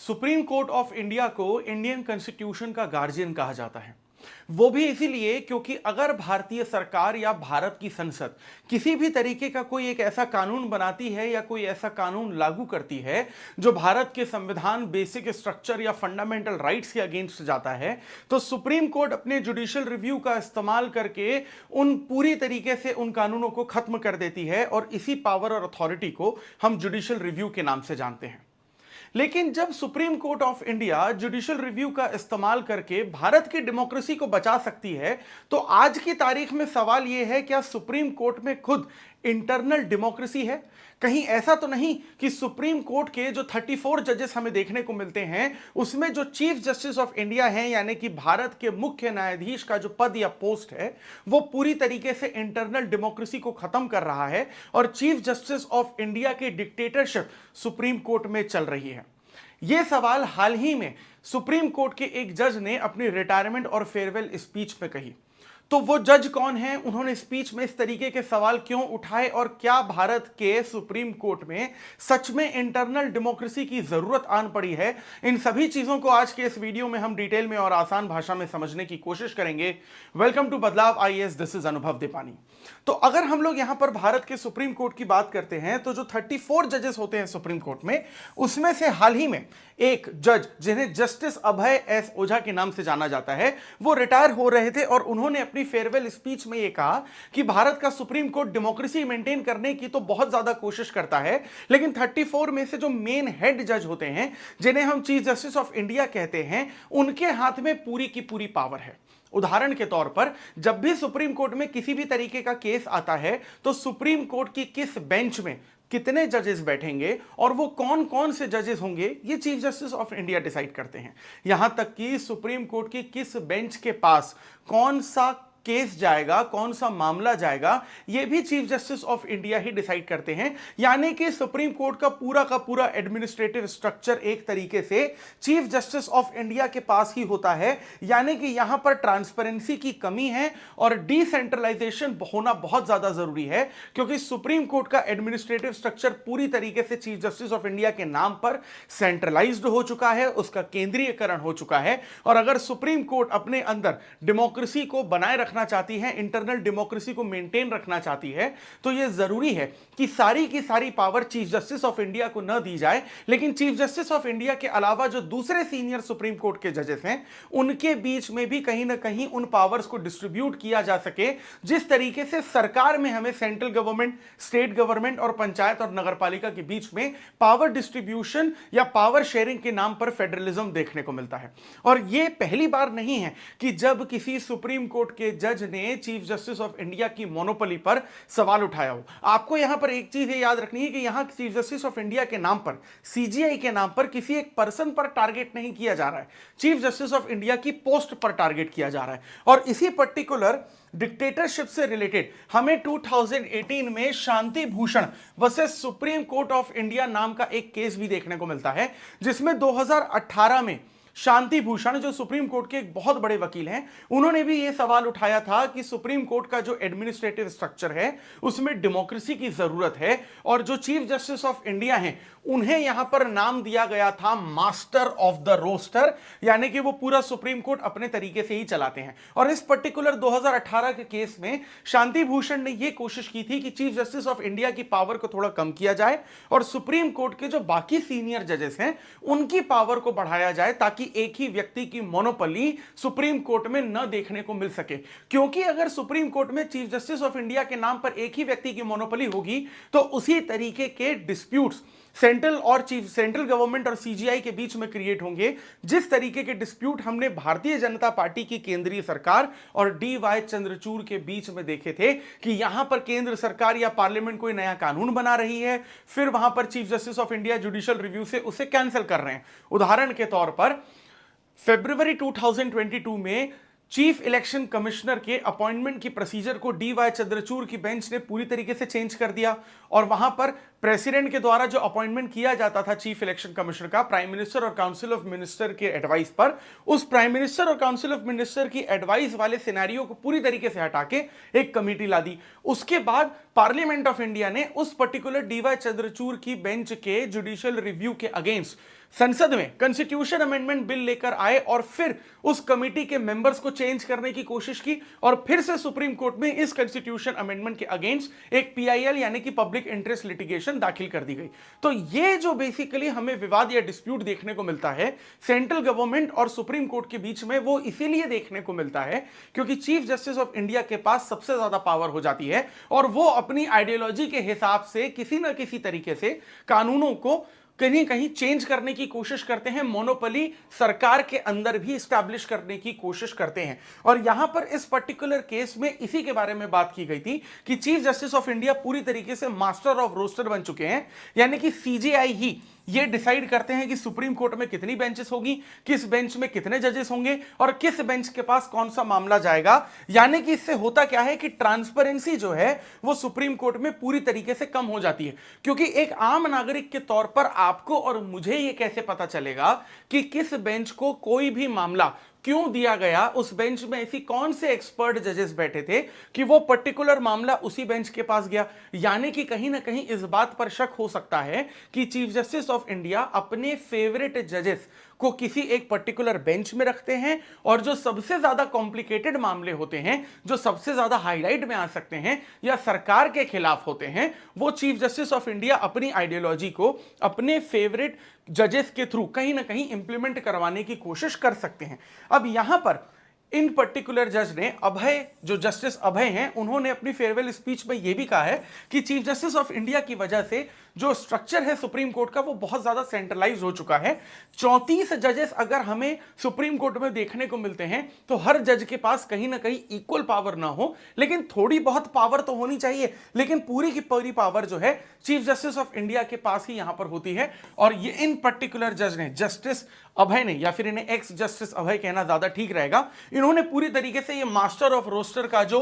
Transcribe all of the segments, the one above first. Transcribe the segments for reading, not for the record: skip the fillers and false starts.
Supreme Court of India को Indian constitution का guardian कहा जाता है। वो भी इसीलिए क्योंकि अगर भारतीय सरकार या भारत की संसद किसी भी तरीके का कोई एक ऐसा कानून बनाती है या कोई ऐसा कानून लागू करती है जो भारत के संविधान, बेसिक स्ट्रक्चर या फंडामेंटल राइट्स के अगेंस्ट जाता है, तो सुप्रीम कोर्ट अपने जुडिशियल रिव्यू का इस्तेमाल करके उन पूरी तरीके से उन कानूनों को खत्म कर देती है। और इसी पावर और अथॉरिटी को हम जुडिशियल रिव्यू के नाम से जानते हैं। लेकिन जब supreme Court of India judicial review का इस्तेमाल करके भारत की डेमोक्रेसी को बचा सकती है, तो आज की तारीख में सवाल यह है, क्या सुप्रीम कोर्ट में खुद इंटरनल डेमोक्रेसी है? कहीं ऐसा तो नहीं कि सुप्रीम कोर्ट के जो 34 जजेस हमें देखने को मिलते हैं उसमें जो चीफ जस्टिस ऑफ इंडिया हैं, यानी कि भारत के मुख्य न्यायाधीश का जो पद या पोस्ट है, वो पूरी तरीके से इंटरनल डेमोक्रेसी को खत्म कर रहा है और चीफ जस्टिस ऑफ इंडिया की डिक्टेटरशिप सुप्रीम कोर्ट में चल रही है? यह सवाल हाल ही में सुप्रीम कोर्ट के एक जज ने अपनी रिटायरमेंट और फेयरवेल स्पीच में कही। तो वो जज कौन है, उन्होंने स्पीच में इस तरीके के सवाल क्यों उठाए और क्या भारत के सुप्रीम कोर्ट में सच में इंटरनल डेमोक्रेसी की जरूरत आन पड़ी है, इन सभी चीजों को आज के इस वीडियो में हम डिटेल में और आसान भाषा में समझने की कोशिश करेंगे। Welcome to Badlav IAS, this is अनुभव दीपानी। तो अगर हम लोग यहां पर भारत के सुप्रीम कोर्ट की बात करते हैं तो जो 34 जजेस होते हैं सुप्रीम कोर्ट में, उसमें से हाल ही में एक जज जिन्हें जस्टिस अभय एस ओझा के नाम से जाना जाता है, वो रिटायर हो रहे थे और उन्होंने अपनी फेयरवेल स्पीच में यह कहा कि भारत का सुप्रीम कोर्ट डेमोक्रेसी मेंटेन करने की तो बहुत ज्यादा कोशिश करता है, लेकिन 34 में से जो मेन हेड जज होते हैं, जिन्हें हम चीफ जस्टिस ऑफ इंडिया कहते हैं, उनके हाथ में पूरी की पूरी पावर है। उदाहरण के तौर पर जब भी सुप्रीम कोर्ट में किसी भी तरीके का केस आता है तो सुप्रीम कोर्ट की किस बेंच में कितने जजेस बैठेंगे और वो कौन कौन से जजेस होंगे, ये chief justice of India decide करते हैं। यहां तक कि सुप्रीम कोर्ट की किस बेंच के पास कौन सा केस जाएगा, कौन सा मामला जाएगा, यह भी chief justice of India he decide करते हैं। यानी कि सुप्रीम कोर्ट का पूरा एडमिनिस्ट्रेटिव स्ट्रक्चर एक तरीके से चीफ जस्टिस ऑफ इंडिया के पास ही होता है। यानी कि यहां पर ट्रांसपेरेंसी की कमी है और डिसेंट्रलाइजेशन होना बहुत ज्यादा जरूरी है, क्योंकि सुप्रीम कोर्ट का एडमिनिस्ट्रेटिव स्ट्रक्चर पूरी तरीके से चीफ जस्टिस ऑफ इंडिया के नाम पर सेंट्रलाइज्ड हो चुका है, उसका केंद्रीयकरण हो चुका है। और अगर सुप्रीम कोर्ट अपने अंदर डेमोक्रेसी को बनाए रखना चाहती है, इंटरनल डेमोक्रेसी को मेंटेन रखना चाहती है, तो यह जरूरी है कि सारी की सारी power chief justice of India को न दी जाए, लेकिन चीफ जस्टिस ऑफ इंडिया के अलावा जो दूसरे सीनियर सुप्रीम कोर्ट के जजेस हैं, उनके बीच में भी कहीं ना कहीं उन पावर्स को डिस्ट्रीब्यूट किया जा सके, जिस तरीके से सरकार में हमें सेंट्रल गवर्नमेंट, स्टेट गवर्नमेंट और पंचायत और नगरपालिका के बीच में पावर डिस्ट्रीब्यूशन या पावर शेयरिंग के नाम पर फेडरलिज्म देखने को मिलता है। और यह पहली बार नहीं है कि जब किसी सुप्रीम कोर्ट के जज ने चीफ जस्टिस ऑफ इंडिया की मोनोपोली पर सवाल उठाया हो। आपको यहां पर एक चीज याद रखनी है कि यहां चीफ जस्टिस ऑफ इंडिया के नाम पर, सीजीआई के नाम पर किसी एक पर्सन पर टारगेट नहीं किया जा रहा है, चीफ जस्टिस ऑफ इंडिया की पोस्ट पर टारगेट किया जा रहा है। और इसी पर्टिकुलर डिक्टेटरशिप से रिलेटेड हमें 2018 में Shanti Bhushan versus Supreme Court of India नाम का एक केस भी देखने को मिलता है, जिसमें 2018 में शांति भूषण, जो सुप्रीम कोर्ट के एक बहुत बड़े वकील हैं, उन्होंने भी यह सवाल उठाया था कि सुप्रीम कोर्ट का जो एडमिनिस्ट्रेटिव स्ट्रक्चर है उसमें डेमोक्रेसी की जरूरत है। और जो चीफ जस्टिस ऑफ इंडिया हैं, उन्हें यहां पर नाम दिया गया था मास्टर ऑफ द रोस्टर, यानी कि वो पूरा सुप्रीम कोर्ट अपने तरीके से ही चलाते हैं। और इस पर्टिकुलर 2018 के केस में शांति भूषण ने यह कोशिश की थी कि चीफ जस्टिस ऑफ इंडिया की पावर को थोड़ा कम किया जाए और सुप्रीम कोर्ट के जो बाकी सीनियर जजेस हैं उनकी पावर को बढ़ाया जाए, ताकि एक ही व्यक्ति की मोनोपोली सुप्रीम कोर्ट में न देखने को मिल सके। क्योंकि अगर सुप्रीम कोर्ट में चीफ जस्टिस ऑफ इंडिया के नाम पर एक ही व्यक्ति की मोनोपोली होगी तो उसी तरीके के डिस्प्यूट्स सेंट्रल गवर्नमेंट और सीजीआई के बीच में क्रिएट होंगे। जिस तरीके के डिस्प्यूट हमने भारतीय जनता पार्टी की केंद्रीय सरकार और डीवाई चंद्रचूड़ के बीच में देखे थे कि यहां पर केंद्र सरकार या पार्लियामेंट कोई नया कानून बना रही है, फिर वहां पर chief justice of India judicial review से उसे कैंसिल कर रहे हैं। उदाहरण के तौर पर फरवरी 2022 में चीफ इलेक्शन कमिश्नर के अपॉइंटमेंट की प्रोसीजर को डीवाई चंद्रचूड़ की बेंच ने पूरी तरीके से चेंज कर दिया और वहां पर प्रेसिडेंट के द्वारा जो अपॉइंटमेंट किया जाता था चीफ इलेक्शन कमिश्नर का, प्राइम मिनिस्टर और काउंसिल ऑफ मिनिस्टर के एडवाइस पर, उस प्राइम मिनिस्टर और काउंसिल ऑफ मिनिस्टर की एडवाइस वाले सिनेरियो को पूरी तरीके से हटा के एक कमेटी ला दी। उसके बाद पार्लियामेंट ऑफ इंडिया ने उस पर्टिकुलर डीवाई चंद्रचूड़ की बेंच के जुडिशियल रिव्यू के अगेंस्ट संसद में कॉन्स्टिट्यूशन अमेंडमेंट बिल लेकर आए और फिर उस कमेटी के मेंबर्स को चेंज करने की कोशिश की और फिर से सुप्रीम कोर्ट में इस कॉन्स्टिट्यूशन अमेंडमेंट के अगेंस्ट एक पीआईएल यानी कि पब्लिक इंटरेस्ट लिटिगेशन दाखिल कर दी गई। तो ये जो बेसिकली हमें विवाद या डिस्प्यूट देखने को मिलता है सेंट्रल गवर्नमेंट और सुप्रीम कोर्ट के बीच में, वो इसीलिए देखने को मिलता है क्योंकि चीफ जस्टिस ऑफ इंडिया के पास सबसे ज्यादा पावर हो जाती है और वो अपनी आइडियोलॉजी के हिसाब से किसी ना किसी तरीके से कानूनों को कहीं कहीं चेंज करने की कोशिश करते हैं, मोनोपोली सरकार के अंदर भी स्टैब्लिश करने की कोशिश करते हैं। और यहां पर इस पर्टिकुलर केस में इसी के बारे में बात की गई थी कि चीफ जस्टिस ऑफ इंडिया पूरी तरीके से मास्टर ऑफ रोस्टर बन चुके हैं, यानी कि सीजेआई ही ये डिसाइड करते हैं कि सुप्रीम कोर्ट में कितनी बेंचेस होगी, किस बेंच में कितने जजेस होंगे और किस बेंच के पास कौन सा मामला जाएगा। यानी कि इससे होता क्या है कि ट्रांसपेरेंसी जो है वो सुप्रीम कोर्ट में पूरी तरीके से कम हो जाती है, क्योंकि एक आम नागरिक के तौर पर आपको और मुझे ये कैसे पता चलेगा कि किस बेंच को कोई भी मामला क्यों दिया गया, उस बेंच में ऐसी कौन से एक्सपर्ट जजेस बैठे थे कि वो पर्टिकुलर मामला उसी बेंच के पास गया। यानी कि कहीं ना कहीं इस बात पर शक हो सकता है कि चीफ जस्टिस ऑफ इंडिया अपने फेवरेट जजेस को किसी एक पर्टिकुलर बेंच में रखते हैं और जो सबसे ज्यादा कॉम्प्लिकेटेड मामले होते हैं, जो सबसे ज्यादा हाईलाइट में आ सकते हैं या सरकार के खिलाफ होते हैं, वो चीफ जस्टिस ऑफ इंडिया अपनी आइडियोलॉजी को अपने फेवरेट जजेस के थ्रू कहीं ना कहीं इंप्लीमेंट करवाने की कोशिश कर सकते हैं। अब यहां पर इन पर्टिकुलर जज ने, अभय जो जस्टिस अभय हैं, उन्होंने अपनी फेयरवेल स्पीच में यह भी कहा है कि चीफ जस्टिस ऑफ इंडिया की वजह से जो स्ट्रक्चर है सुप्रीम कोर्ट का वो बहुत ज्यादा सेंट्रलाइज हो चुका है। 34 जजेस अगर हमें सुप्रीम कोर्ट में देखने को मिलते हैं तो हर जज के पास कहीं ना कहीं इक्वल पावर ना हो, लेकिन थोड़ी बहुत पावर तो होनी चाहिए, लेकिन पूरी की पूरी पावर जो है चीफ जस्टिस ऑफ इंडिया के पास ही यहां पर होती है। और ये इन पर्टिकुलर जज ने, जस्टिस अभय ने, या फिर इन्हें एक्स जस्टिस अभय कहना ज्यादा ठीक रहेगा, इन्होंने पूरी तरीके से ये मास्टर ऑफ रोस्टर का जो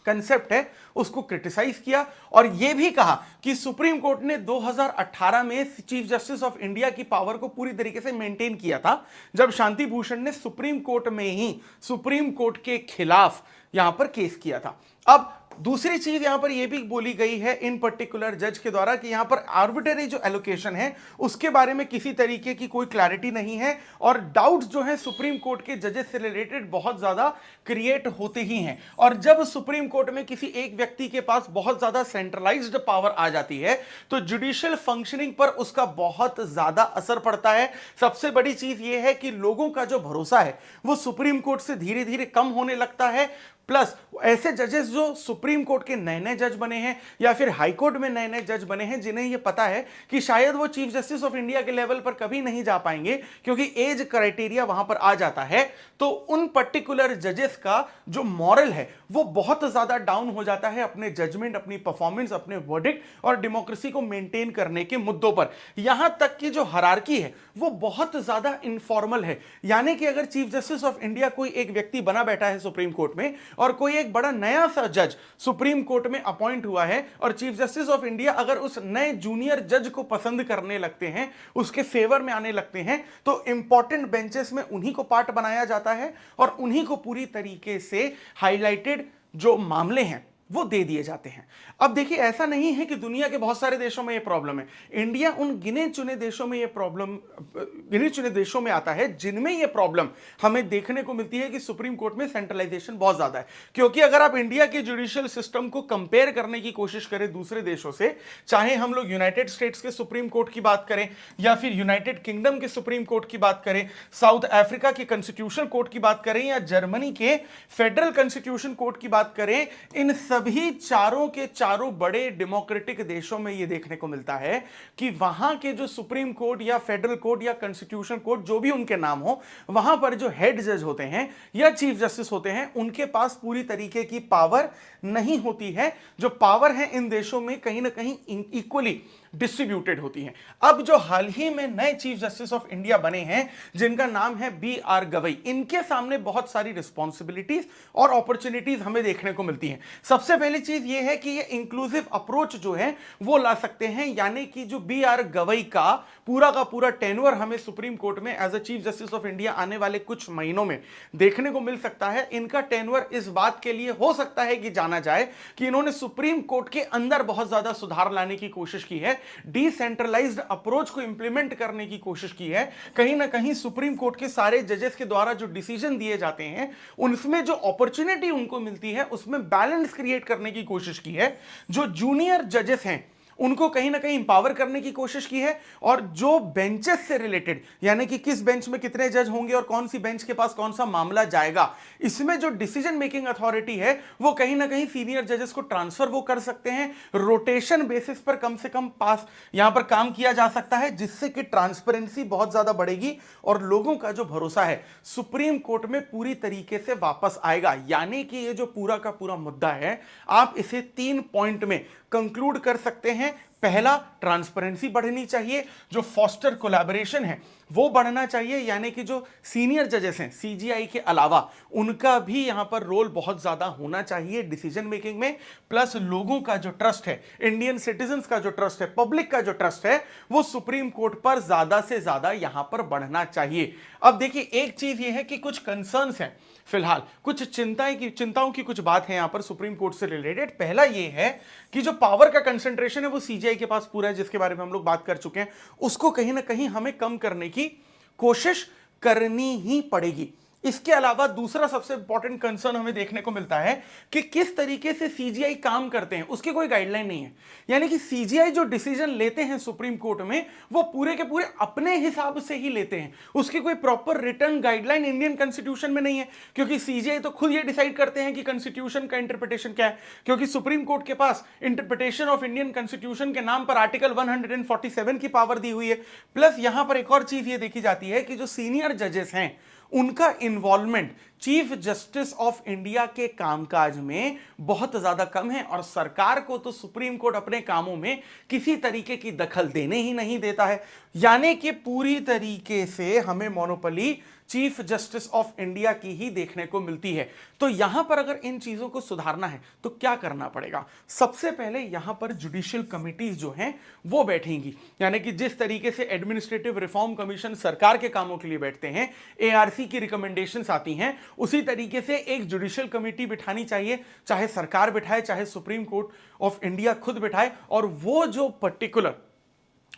कंसेप्ट है उसको क्रिटिसाइज किया और यह भी कहा कि सुप्रीम कोर्ट ने 2018 में चीफ जस्टिस ऑफ इंडिया की पावर को पूरी तरीके से मेंटेन किया था, जब शांति भूषण ने सुप्रीम कोर्ट में ही सुप्रीम कोर्ट के खिलाफ यहां पर केस किया था। अब दूसरी चीज यहां पर यह भी बोली गई है इन पर्टिकुलर जज के द्वारा कि यहां पर आर्बिट्रेरी जो एलोकेशन है उसके बारे में किसी तरीके की कोई क्लैरिटी नहीं है और डाउट्स जो है सुप्रीम कोर्ट के जजेस से रिलेटेड बहुत ज्यादा क्रिएट होते ही हैं। और जब सुप्रीम कोर्ट में किसी एक व्यक्ति के पास बहुत ज्यादा सेंट्रलाइज्ड पावर आ जाती है तो जुडिशियल फंक्शनिंग पर उसका बहुत ज्यादा असर पड़ता है। सबसे बड़ी चीज यह है कि लोगों का जो भरोसा है वो सुप्रीम कोर्ट से धीरे धीरे कम होने लगता है। प्लस ऐसे जजेस जो सुप्रीम कोर्ट के नए नए जज बने हैं या फिर हाई कोर्ट में नए नए जज बने हैं, जिन्हें यह पता है कि शायद वो चीफ जस्टिस ऑफ इंडिया के लेवल पर कभी नहीं जा पाएंगे क्योंकि एज क्राइटेरिया वहां पर आ जाता है, तो उन पर्टिकुलर जजेस का जो मॉरल है वो बहुत ज्यादा डाउन हो जाता है अपने जजमेंट, अपनी परफॉर्मेंस, अपने वर्डिक्ट और डेमोक्रेसी को मेंटेन करने के मुद्दों पर। यहां तक कि जो हायरार्की है वो बहुत ज्यादा इनफॉर्मल है। यानी कि अगर चीफ जस्टिस ऑफ इंडिया कोई एक व्यक्ति बना बैठा है सुप्रीम कोर्ट में और कोई एक बड़ा नया सा जज सुप्रीम कोर्ट में अपॉइंट हुआ है और चीफ जस्टिस ऑफ इंडिया अगर उस नए जूनियर जज को पसंद करने लगते हैं, उसके फेवर में आने लगते हैं, तो इंपॉर्टेंट बेंचेस में उन्हीं को पार्ट बनाया जाता है और उन्हीं को पूरी तरीके से हाईलाइटेड जो मामले हैं वो दे दिए जाते हैं। अब देखिए, ऐसा नहीं है कि दुनिया के बहुत सारे देशों में ये प्रॉब्लम है। इंडिया उन गिने चुने देशों में ये प्रॉब्लम, गिने चुने देशों में आता है जिनमें ये प्रॉब्लम हमें देखने को मिलती है कि सुप्रीम कोर्ट में सेंट्रलाइजेशन बहुत ज्यादा है। क्योंकि अगर आप इंडिया के जुडिशियल सिस्टम को कंपेयर करने की कोशिश करें दूसरे देशों से, चाहे हम लोग यूनाइटेड स्टेट्स के सुप्रीम कोर्ट की बात करें या फिर यूनाइटेड किंगडम के सुप्रीम कोर्ट की बात करें, साउथ अफ्रीका के कॉन्स्टिट्यूशन कोर्ट की बात करें या जर्मनी के फेडरल कॉन्स्टिट्यूशन कोर्ट की बात करें, इन सभी चारों के चारों बड़े डेमोक्रेटिक देशों में यह देखने को मिलता है कि वहां के जो सुप्रीम कोर्ट या फेडरल कोर्ट या कॉन्स्टिट्यूशन कोर्ट, जो भी उनके नाम हो, वहां पर जो हेड जज होते हैं या चीफ जस्टिस होते हैं, उनके पास पूरी तरीके की पावर नहीं होती है। जो पावर है इन देशों में कहीं ना कहीं इक्वली डिस्ट्रीब्यूटेड होती है। अब जो हाल ही में नए चीफ जस्टिस ऑफ इंडिया बने हैं जिनका नाम है बी.आर. गवई, इनके सामने बहुत सारी रिस्पॉन्सिबिलिटीज और अपॉर्चुनिटीज हमें देखने को मिलती हैं। सबसे पहली चीज यह है कि ये इंक्लूसिव अप्रोच जो है वो ला सकते हैं, यानी कि जो बी.आर. गवई का पूरा टेन्योर हमें सुप्रीम कोर्ट में as a chief justice of India आने वाले कुछ महीनों में देखने को मिल सकता है। इनका टेन्योर इस बात के लिए हो सकता है कि जाना जाए कि इन्होंने सुप्रीम कोर्ट के अंदर बहुत ज्यादा सुधार लाने की कोशिश की है डिसेंट्रलाइज्ड अप्रोच को इंप्लीमेंट करने की कोशिश की है। कहीं ना कहीं सुप्रीम कोर्ट के सारे जजेस के द्वारा जो डिसीजन दिए जाते हैं उनमें जो अपॉर्चुनिटी उनको मिलती है उसमें बैलेंस क्रिएट करने की कोशिश की है। जो जूनियर जजेस हैं उनको कहीं ना कहीं इंपावर करने की कोशिश की है, और जो बेंचेस से रिलेटेड, यानी कि किस बेंच में कितने जज होंगे और कौन सी बेंच के पास कौन सा मामला जाएगा, इसमें जो डिसीजन मेकिंग अथॉरिटी है वो कहीं ना कहीं सीनियर जजेस को ट्रांसफर वो कर सकते हैं। रोटेशन बेसिस पर कम से कम पास यहां पर काम किया जा सकता है, जिससे कि ट्रांसपेरेंसी बहुत ज्यादा बढ़ेगी और लोगों का जो भरोसा है सुप्रीम कोर्ट में पूरी तरीके से वापस आएगा। यानी कि ये जो पूरा का पूरा मुद्दा है आप इसे 3 पॉइंट में कंक्लूड कर सकते हैं। पहला, ट्रांसपेरेंसी बढ़नी चाहिए, जो फॉस्टर कोलैबोरेशन है वो बढ़ना चाहिए, यानी कि जो सीनियर जजेस हैं सीजीआई के अलावा उनका भी यहां पर रोल बहुत ज्यादा होना चाहिए डिसीजन मेकिंग में। प्लस लोगों का जो ट्रस्ट है, इंडियन सिटीजन्स का जो ट्रस्ट है, पब्लिक का जो ट्रस्ट है, वो सुप्रीम कोर्ट पर ज्यादा से ज्यादा यहां पर बढ़ना चाहिए। अब देखिए, एक चीज ये है कि कुछ कंसर्न्स हैं, फिलहाल कुछ चिंताओं की कुछ बात है यहां पर सुप्रीम कोर्ट से रिलेटेड। पहला यह है कि जो पावर का कंसंट्रेशन है वो सीजीआई के पास पूरा है, जिसके बारे में हम लोग बात कर चुके हैं, उसको कहीं ना कहीं हमें कम करने की कोशिश करनी ही पड़ेगी। इसके अलावा दूसरा सबसे इंपॉर्टेंट कंसर्न हमें देखने को मिलता है कि किस तरीके से सीजीआई काम करते हैं, उसकी कोई गाइडलाइन नहीं है। यानी कि सीजीआई जो डिसीजन लेते हैं सुप्रीम कोर्ट में वो पूरे के पूरे अपने हिसाब से ही लेते हैं, उसकी कोई proper return guideline Indian constitution में नहीं है, क्योंकि सीजीआई तो खुद ये डिसाइड करते हैं कि कॉन्स्टिट्यूशन का इंटरप्रिटेशन क्या है। क्योंकि सुप्रीम कोर्ट के पास इंटरप्रिटेशन ऑफ इंडियन कॉन्स्टिट्यूशन के नाम पर आर्टिकल 147 की पावर दी हुई है। प्लस यहां पर एक और चीज ये देखी जाती है कि जो सीनियर जजेस हैं उनका involvement chief justice of India के कामकाज में बहुत ज्यादा कम है, और सरकार को तो सुप्रीम कोर्ट अपने कामों में किसी तरीके की दखल देने ही नहीं देता है। यानी कि पूरी तरीके से हमें monopoly chief justice of India की ही देखने को मिलती है। तो यहां पर अगर इन चीजों को सुधारना है तो क्या करना पड़ेगा? सबसे पहले यहां पर जुडिशियल कमिटीज जो हैं वो बैठेंगी, यानी कि जिस तरीके से एडमिनिस्ट्रेटिव रिफॉर्म कमीशन सरकार के कामों के लिए बैठते हैं, एआरसी की रिकमेंडेशंस आती हैं, उसी तरीके से एक जुडिशियल कमेटी बिठानी चाहिए, चाहे सरकार बिठाए चाहे सुप्रीम कोर्ट ऑफ इंडिया खुद बिठाए, और वो जो पर्टिकुलर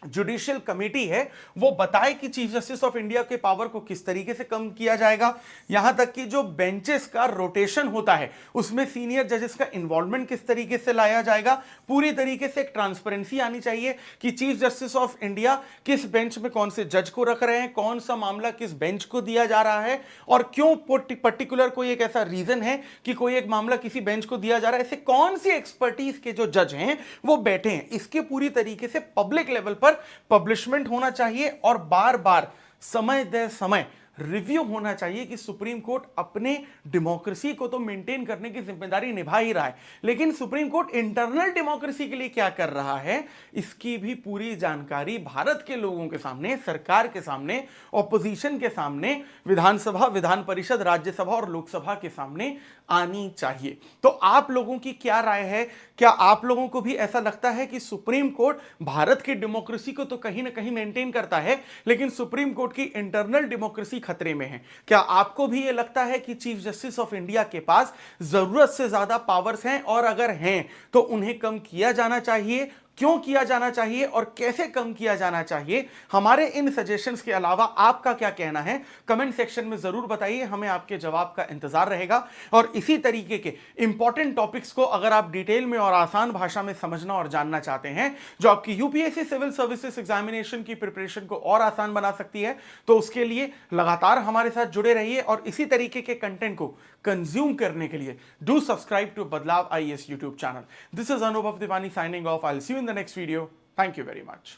जुडिशियल कमेटी है वो बताए कि चीफ जस्टिस ऑफ इंडिया के पावर को किस तरीके से कम किया जाएगा। यहां तक कि जो बेंचेस का रोटेशन होता है उसमें सीनियर जजेस का इन्वॉल्वमेंट किस तरीके से लाया जाएगा। पूरी तरीके से एक ट्रांसपेरेंसी आनी चाहिए कि चीफ जस्टिस ऑफ इंडिया किस बेंच में कौन से जज को रख रहे हैं, कौन सा मामला किस बेंच को दिया जा रहा है, और क्यों पर्टिकुलर कोई एक ऐसा रीजन है कि कोई एक मामला किसी बेंच को दिया जा रहा है, ऐसे कौन सी एक्सपर्टीज के जो जज हैं वो बैठे हैं। इसके पूरी तरीके से पब्लिक लेवल पर पब्लिशमेंट होना चाहिए, और बार बार समय दे समय रिव्यू होना चाहिए कि सुप्रीम कोर्ट अपने डेमोक्रेसी को तो मेंटेन करने की जिम्मेदारी निभा ही रहा है, लेकिन सुप्रीम कोर्ट इंटरनल डेमोक्रेसी के लिए क्या कर रहा है इसकी भी पूरी जानकारी भारत के लोगों के सामने, सरकार के सामने, ऑपोजिशन के सामने, विधानसभा, विधान परिषद, राज्यसभा और लोकसभा के सामने आनी चाहिए। तो आप लोगों की क्या राय है? क्या आप लोगों को भी ऐसा लगता है कि सुप्रीम कोर्ट भारत की डेमोक्रेसी को तो कहीं ना कहीं मेंटेन करता है, लेकिन सुप्रीम कोर्ट की इंटरनल डेमोक्रेसी खतरे में है? क्या आपको भी यह लगता है कि चीफ जस्टिस ऑफ इंडिया के पास जरूरत से ज्यादा पावर्स हैं, और अगर हैं तो उन्हें कम किया जाना चाहिए? क्यों किया जाना चाहिए और कैसे कम किया जाना चाहिए? हमारे इन सजेशंस के अलावा आपका क्या कहना है कमेंट सेक्शन में जरूर बताइए, हमें आपके जवाब का इंतजार रहेगा। और इसी तरीके के इंपॉर्टेंट टॉपिक्स को अगर आप डिटेल में और आसान भाषा में समझना और जानना चाहते हैं, जो आपकी यूपीएससी सिविल सर्विसेज एग्जामिनेशन की प्रिपरेशन को और आसान बना सकती है, तो उसके लिए लगातार हमारे साथ जुड़े रहिए, और इसी तरीके के कंटेंट को कंज्यूम करने के लिए do subscribe to Badlav IAS YouTube channel. This is Anubhav Dewani signing off. I will see you in the next video. Thank you very much.